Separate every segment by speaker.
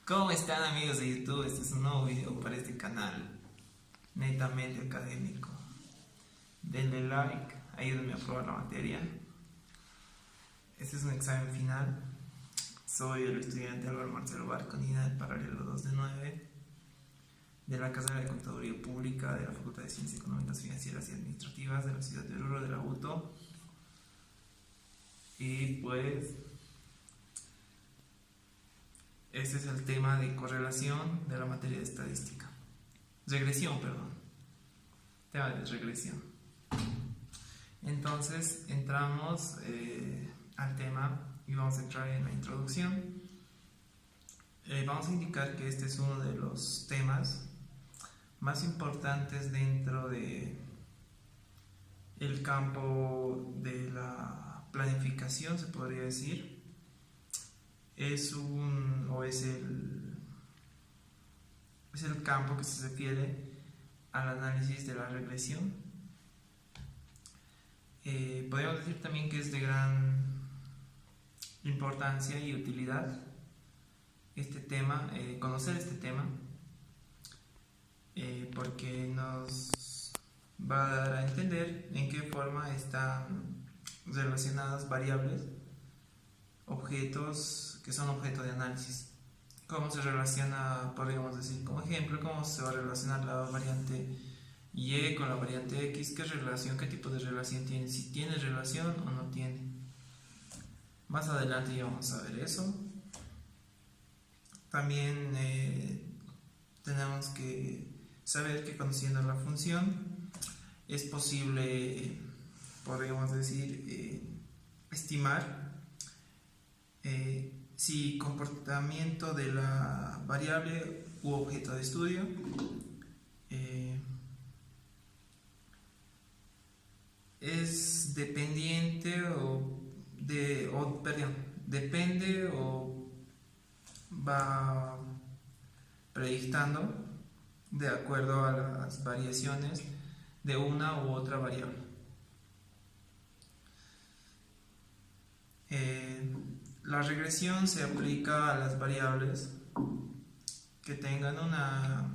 Speaker 1: ¿Cómo están, amigos de YouTube? Este es un nuevo video para este canal netamente académico. Denle like, ayúdenme a probar la materia. Este es un examen final. Soy el estudiante Álvaro Marcelo Barconina del paralelo 2 de 9 de la carrera de Contaduría Pública de la Facultad de Ciencias Económicas, Financieras y Administrativas de la ciudad de Oruro, de la UTO. Y pues este es el tema de correlación de la materia de estadística. Regresión, perdón. Tema de regresión. Entonces entramos al tema y vamos a entrar en la introducción. Vamos a indicar que este es uno de los temas más importantes dentro de el campo de la planificación, se podría decir. Es el campo que se refiere al análisis de la regresión. Podríamos decir también que es de gran importancia y utilidad este tema, conocer este tema, porque nos va a dar a entender en qué forma están relacionadas variables, objetos que son objeto de análisis. Cómo se relaciona, podríamos decir como ejemplo, cómo se va a relacionar la variante Y con la variante X, qué tipo de relación tiene, si tiene relación o no tiene. Más adelante ya vamos a ver eso. También tenemos que saber que conociendo la función es posible, podríamos decir, estimar si comportamiento de la variable u objeto de estudio es dependiente depende o va predictando de acuerdo a las variaciones de una u otra variable. La regresión se aplica a las variables que tengan una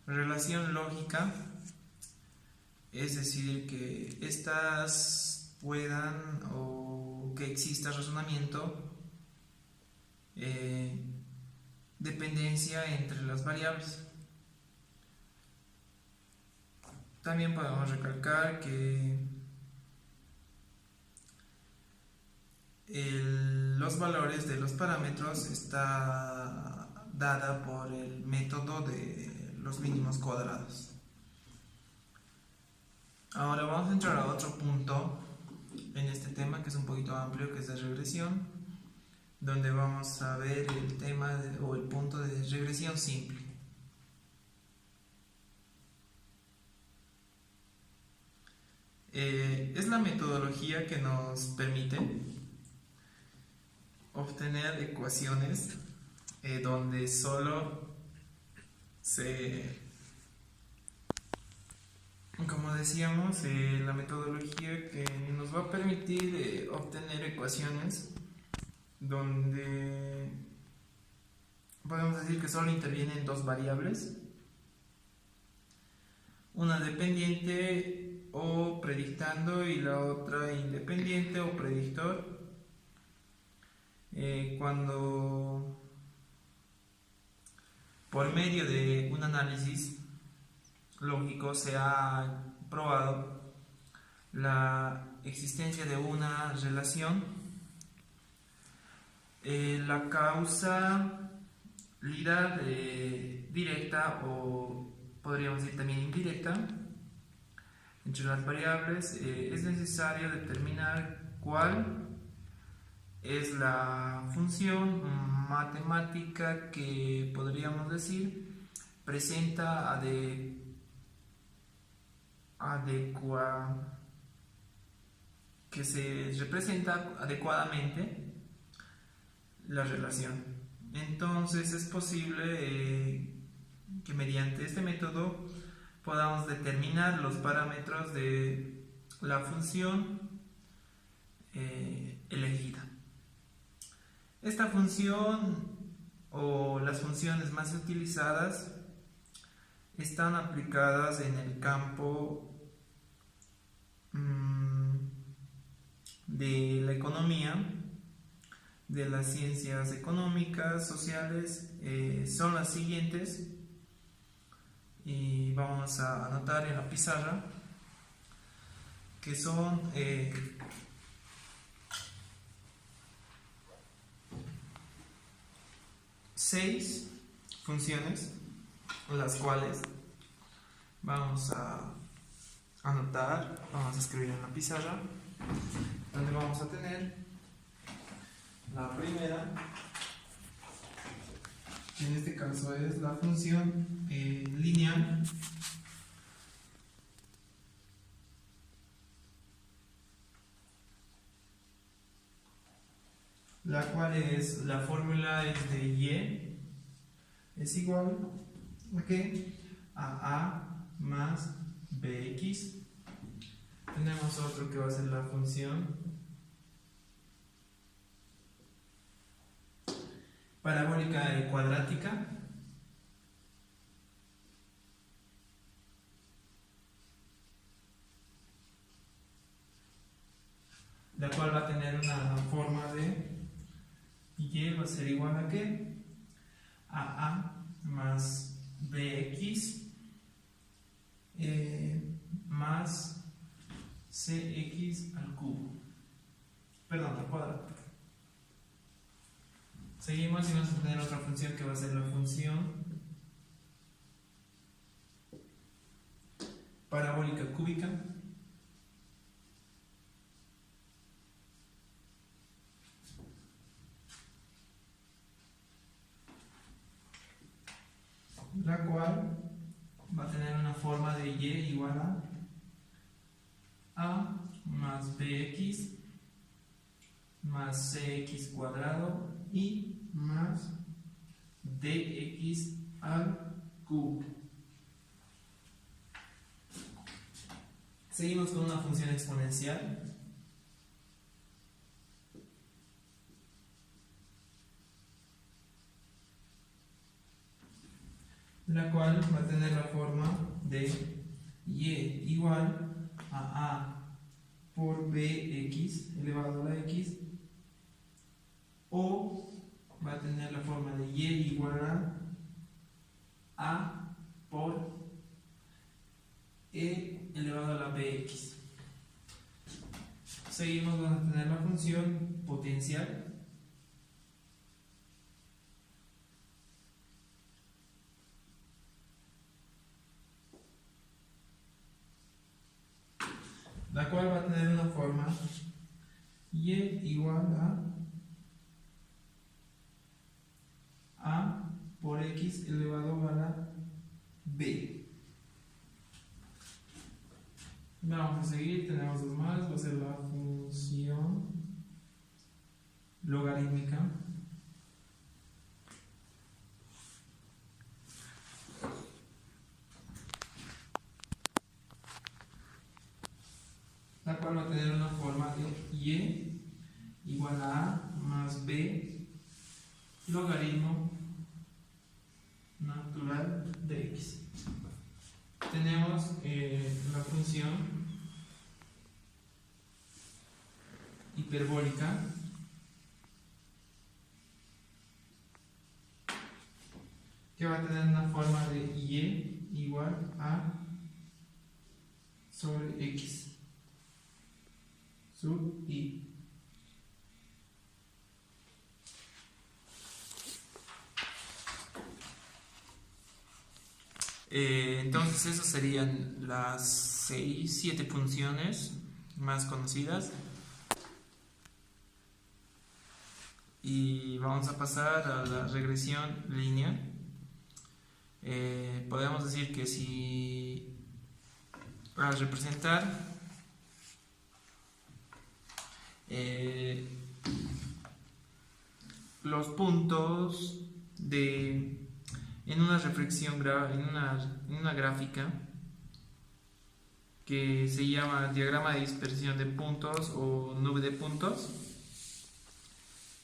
Speaker 1: relación lógica, es decir, que estas puedan o que exista razonamiento, dependencia entre las variables. También podemos recalcar que los valores de los parámetros está dada por el método de los mínimos cuadrados. Ahora vamos a entrar a otro punto en este tema que es un poquito amplio, que es de regresión, donde vamos a ver el tema o el punto de regresión simple. Es la metodología que nos permite obtener ecuaciones donde solo como decíamos, la metodología que nos va a permitir obtener ecuaciones donde podemos decir que solo intervienen dos variables, una dependiente o predictando y la otra independiente o predictor. Cuando por medio de un análisis lógico se ha probado la existencia de una relación, la causalidad directa o podríamos decir también indirecta entre las variables, es necesario determinar cuál es la función matemática que podríamos decir presenta que se representa adecuadamente la relación. Entonces es posible que mediante este método podamos determinar los parámetros de la función elegida. Esta función o las funciones más utilizadas están aplicadas en el campo de la economía, de las ciencias económicas, sociales. Son las siguientes, y vamos a anotar en la pizarra que son 6 funciones, las cuales vamos a anotar, vamos a escribir en la pizarra, donde vamos a tener la primera, que en este caso es la función lineal, la cual es, la fórmula es de y es igual a ¿qué? A más bx. Tenemos otro que va a ser la función parabólica cuadrática, la cual va a tener una forma de y va a ser igual a ¿qué? A más bx más cx al cubo, perdón, al cuadrado. Seguimos y vamos a tener otra función que va a ser la función parabólica cúbica, la cual va a tener una forma de y igual a más bx más cx cuadrado y más dx al cubo. Seguimos con una función exponencial, la cual va a tener la forma de y igual a por bx elevado a la x, o va a tener la forma de y igual a por e elevado a la bx. Seguimos, vamos a tener la función potencial, la cual va a tener una forma y igual a por x elevado a la b. Vamos a seguir, tenemos dos más, va a ser la función logarítmica, la cual va a tener una forma de y igual a más b logaritmo natural de x. Tenemos la función hiperbólica, que va a tener una forma de y igual a sobre x sub i. Entonces esas serían las 7 funciones más conocidas, y vamos a pasar a la regresión lineal. Podemos decir que si al representar los puntos en una reflexión, en una gráfica que se llama diagrama de dispersión de puntos o nube de puntos,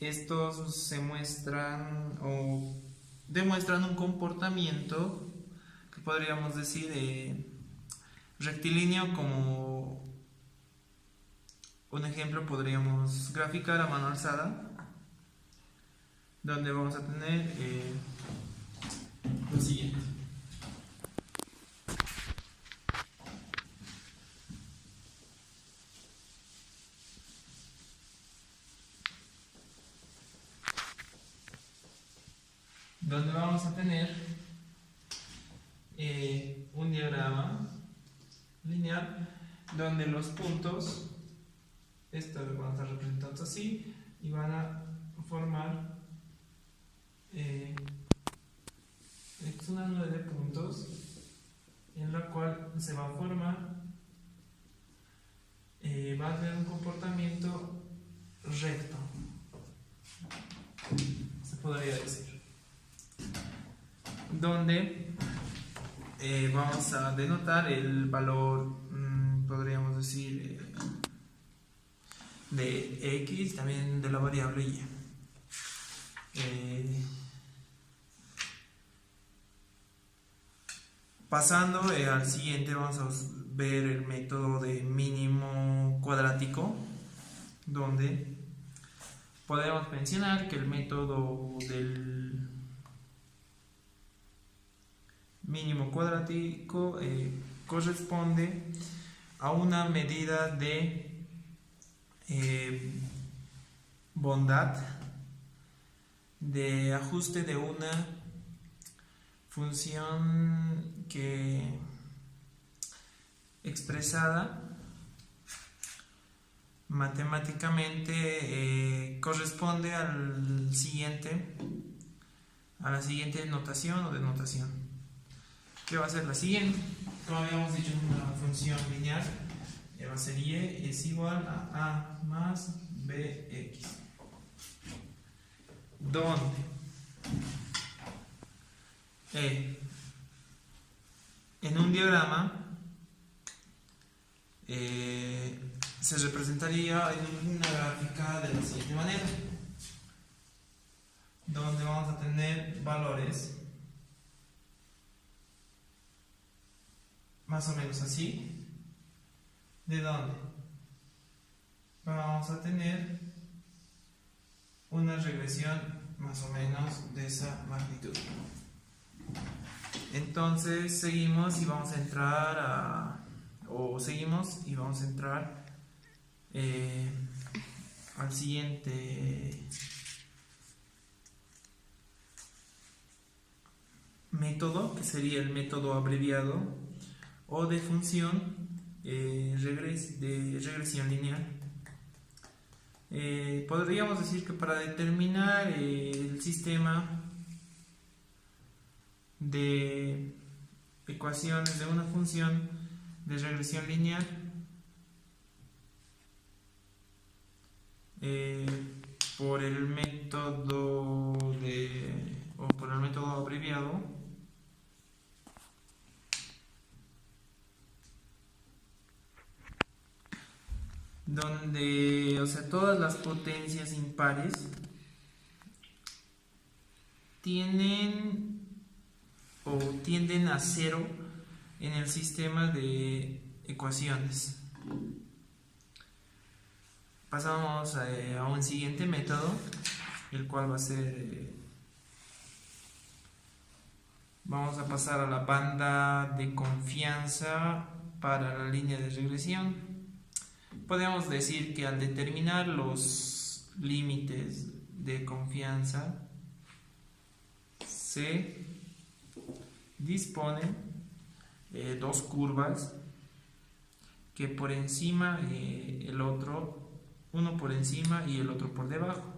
Speaker 1: estos se muestran o demuestran un comportamiento que podríamos decir rectilíneo. Como un ejemplo podríamos graficar a mano alzada, donde vamos a tener lo siguiente. Donde vamos a tener un diagrama lineal donde los puntos, esto lo van a estar representados así, y van a formar es una nube de puntos en la cual se va a formar, va a tener un comportamiento recto, se podría decir, donde vamos a denotar el valor, podríamos decir, de x, también de la variable y. Pasando al siguiente, vamos a ver el método de mínimo cuadrático, donde podemos mencionar que el método del mínimo cuadrático corresponde a una medida de bondad de ajuste de una función que expresada matemáticamente corresponde a la siguiente notación o denotación, que va a ser la siguiente. Como habíamos dicho, una función lineal va a ser y es igual a más bx, donde en un diagrama se representaría en una gráfica de la siguiente manera, donde vamos a tener valores más o menos así, de donde vamos a tener una regresión más o menos de esa magnitud. Entonces seguimos y vamos a entrar al siguiente método, que sería el método abreviado o de función de regresión lineal. Podríamos decir que para determinar el sistema de ecuaciones de una función de regresión lineal, por el método abreviado, donde, todas las potencias impares tienen o tienden a cero en el sistema de ecuaciones. Pasamos a un siguiente método, el cual va a ser, vamos a pasar a la banda de confianza para la línea de regresión. Podemos decir que al determinar los límites de confianza se disponen dos curvas que por encima uno por encima y el otro por debajo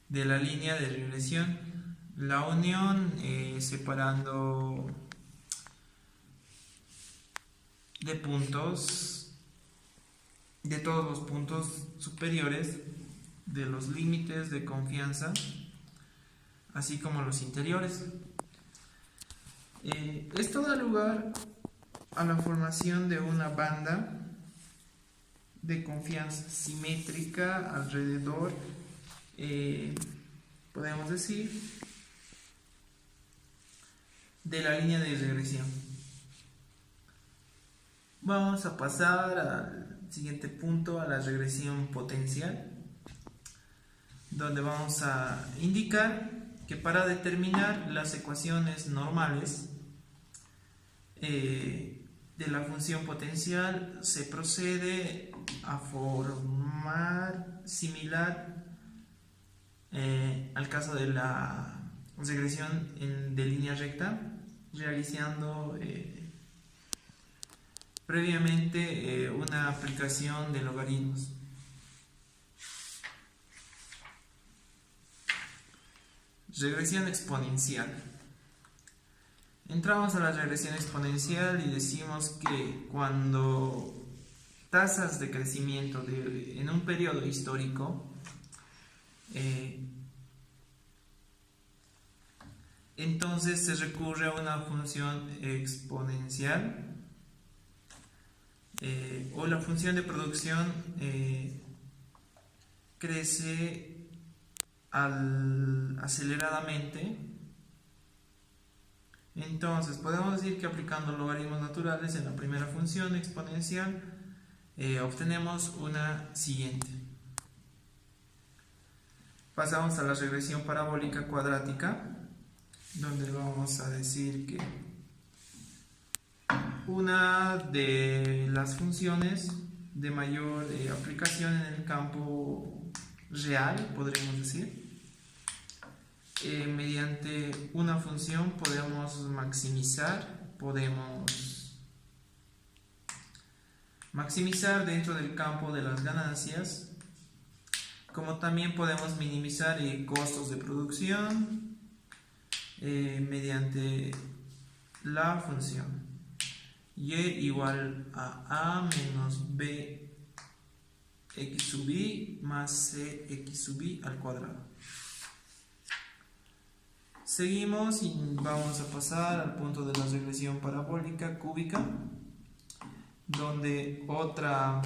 Speaker 1: de la línea de regresión. La unión separando de puntos, de todos los puntos superiores de los límites de confianza, así como los interiores. Esto da lugar a la formación de una banda de confianza simétrica alrededor, podemos decir, de la línea de regresión. Vamos a pasar al siguiente punto, a la regresión potencial, donde vamos a indicar que para determinar las ecuaciones normales de la función potencial se procede a formar similar al caso de la regresión de línea recta, realizando previamente una aplicación de logaritmos. Regresión exponencial. Entramos a la regresión exponencial y decimos que cuando tasas de crecimiento en un periodo histórico entonces se recurre a una función exponencial o la función de producción crece aceleradamente. Entonces podemos decir que aplicando logaritmos naturales en la primera función exponencial obtenemos una siguiente. Pasamos a la regresión parabólica cuadrática, donde vamos a decir que una de las funciones de mayor aplicación en el campo real, podríamos decir, mediante una función podemos maximizar dentro del campo de las ganancias, como también podemos minimizar costos de producción mediante la función y igual a menos b x sub i más c x sub i al cuadrado. Seguimos y vamos a pasar al punto de la regresión parabólica cúbica, donde otra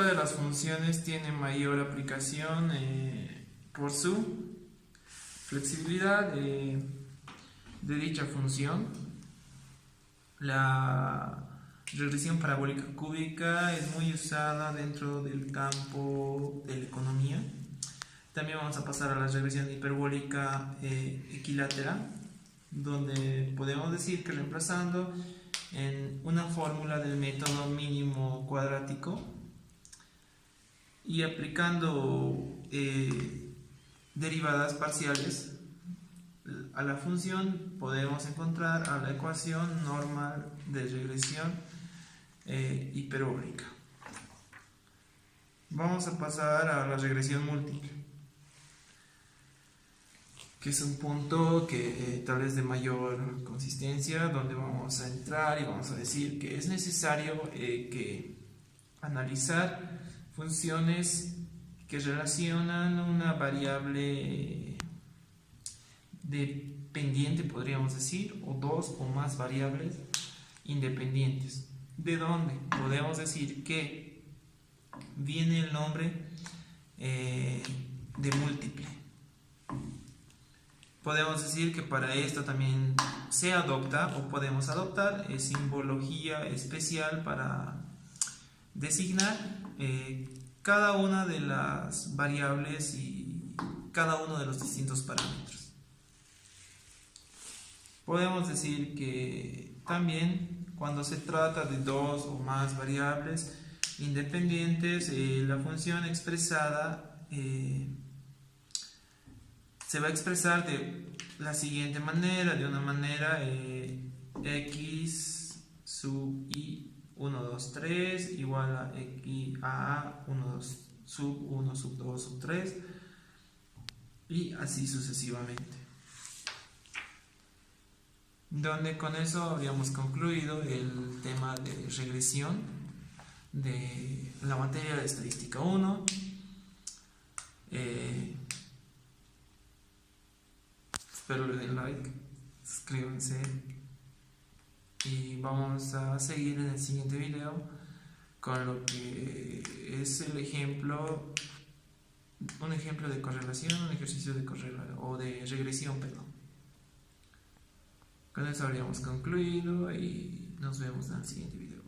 Speaker 1: de las funciones tiene mayor aplicación por su flexibilidad de dicha función. La regresión parabólica cúbica es muy usada dentro del campo de la economía. También vamos a pasar a la regresión hiperbólica equilátera, donde podemos decir que reemplazando en una fórmula del método mínimo cuadrático y aplicando derivadas parciales a la función, podemos encontrar a la ecuación normal de regresión hiperbólica. Vamos a pasar a la regresión múltiple, que es un punto que tal vez de mayor consistencia, donde vamos a entrar y vamos a decir que es necesario analizar funciones que relacionan una variable dependiente, podríamos decir, o dos o más variables independientes, de donde podemos decir que viene el nombre de múltiple. Podemos decir que para esto también se adopta o podemos adoptar simbología especial para designar cada una de las variables y cada uno de los distintos parámetros. Podemos decir que también cuando se trata de dos o más variables independientes, la función expresada se va a expresar de la siguiente manera, de una manera x sub i 1, 2, 3 igual a x a 1, 2, sub 1, sub 2, sub 3 y así sucesivamente. Donde con eso habríamos concluido el tema de regresión de la materia de estadística 1. Espero le den like, suscríbanse y vamos a seguir en el siguiente video con lo que es el ejemplo, un ejemplo de correlación, un ejercicio de correlación o de regresión, perdón. Con eso habríamos concluido y nos vemos en el siguiente video.